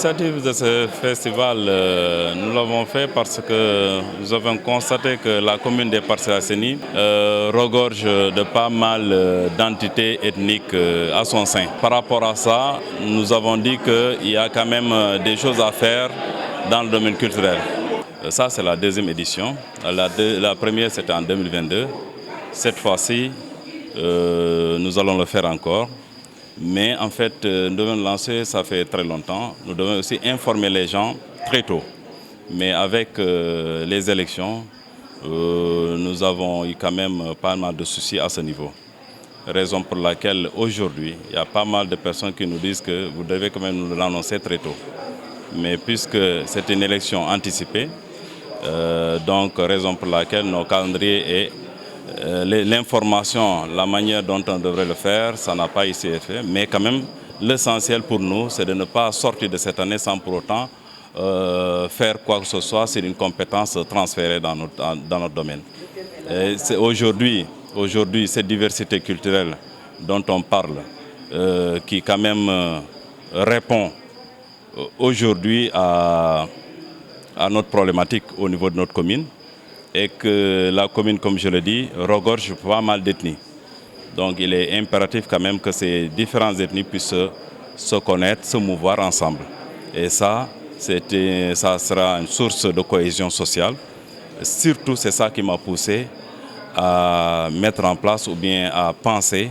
L'initiative de ce festival, nous l'avons fait parce que nous avons constaté que la commune des Parcelles Assainies regorge de pas mal d'entités ethniques à son sein. Par rapport à ça, nous avons dit qu'il y a quand même des choses à faire dans le domaine culturel. Ça, c'est la deuxième édition. La première, c'était en 2022. Cette fois-ci, nous allons le faire encore. Mais en fait, nous devons le lancer, ça fait très longtemps. Nous devons aussi informer les gens très tôt. Mais avec les élections, nous avons eu quand même pas mal de soucis à ce niveau. Raison pour laquelle aujourd'hui, il y a pas mal de personnes qui nous disent que vous devez quand même nous l'annoncer très tôt. Mais puisque c'est une élection anticipée, donc raison pour laquelle nos calendriers et l'information, la manière dont on devrait le faire, ça n'a pas été fait. Mais quand même, l'essentiel pour nous, c'est de ne pas sortir de cette année sans pour autant faire quoi que ce soit sur une compétence transférée dans notre domaine. Aujourd'hui, cette diversité culturelle dont on parle, qui quand même répond aujourd'hui à notre problématique au niveau de notre commune, et que la commune, comme je le dis, regorge pas mal d'ethnies. Donc il est impératif quand même que ces différentes ethnies puissent se connaître, se mouvoir ensemble. Et ça sera une source de cohésion sociale. Surtout, c'est ça qui m'a poussé à mettre en place ou bien à penser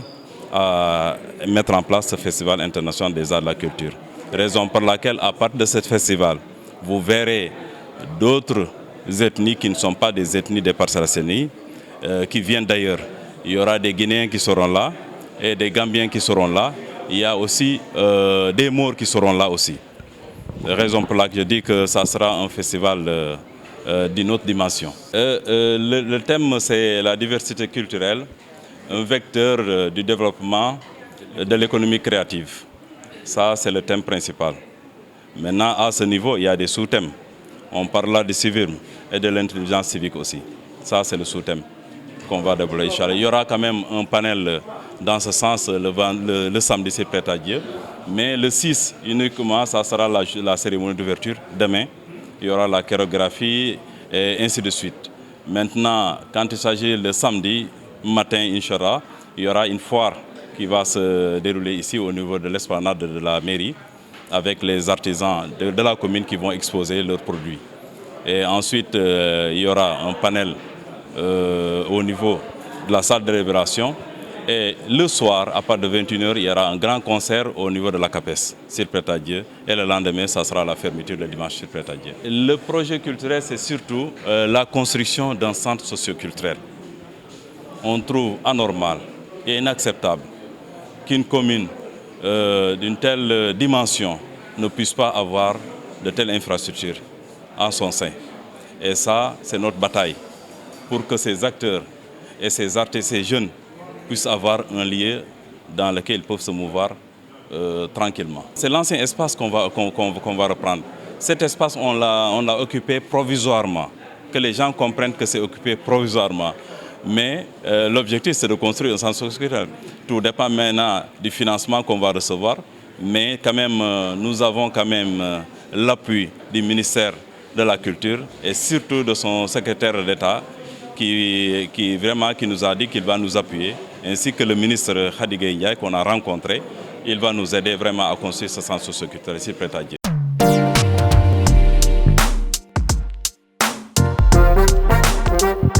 à mettre en place ce Festival international des arts de la culture. Raison pour laquelle, à partir de ce festival, vous verrez d'autres ethnies qui ne sont pas des ethnies des Parcelles Assainies, qui viennent d'ailleurs. Il y aura des Guinéens qui seront là et des Gambiens qui seront là. Il y a aussi des Maures qui seront là aussi. Raison pour laquelle je dis que ça sera un festival d'une autre dimension. Le thème, c'est la diversité culturelle, un vecteur du développement de l'économie créative. Ça, c'est le thème principal. Maintenant, à ce niveau, il y a des sous-thèmes. On parlera du civisme et de l'intelligence civique aussi. Ça, c'est le sous-thème qu'on va développer. Il y aura quand même un panel dans ce sens le samedi, c'est prêt à Dieu. Mais le 6, uniquement, ça sera la cérémonie d'ouverture. Demain, il y aura la chorégraphie et ainsi de suite. Maintenant, quand il s'agit le samedi matin, Inch'Allah, il y aura une foire qui va se dérouler ici au niveau de l'esplanade de la mairie, avec les artisans de la commune qui vont exposer leurs produits. Et ensuite, il y aura un panel au niveau de la salle de révélation. Et le soir, à partir de 21h, il y aura un grand concert au niveau de la CAPES, sur Prêt-à-Dieu. Et le lendemain, ça sera la fermeture le dimanche sur Prêt-à-Dieu. Le projet culturel, c'est surtout la construction d'un centre socioculturel. On trouve anormal et inacceptable qu'une commune d'une telle dimension ne puisse pas avoir de telles infrastructures en son sein. Et ça, c'est notre bataille pour que ces acteurs et ces artistes, ces jeunes puissent avoir un lieu dans lequel ils peuvent se mouvoir tranquillement. C'est l'ancien espace qu'on va reprendre. Cet espace, on l'a occupé provisoirement, que les gens comprennent que c'est occupé provisoirement. Mais l'objectif, c'est de construire un centre socioculturel. Tout dépend maintenant du financement qu'on va recevoir, mais quand même, nous avons quand même l'appui du ministère de la Culture et surtout de son secrétaire d'État qui nous a dit qu'il va nous appuyer, ainsi que le ministre Khady Gueye Ndiaye qu'on a rencontré. Il va nous aider vraiment à construire ce centre socioculturel ici prêt à Dieu.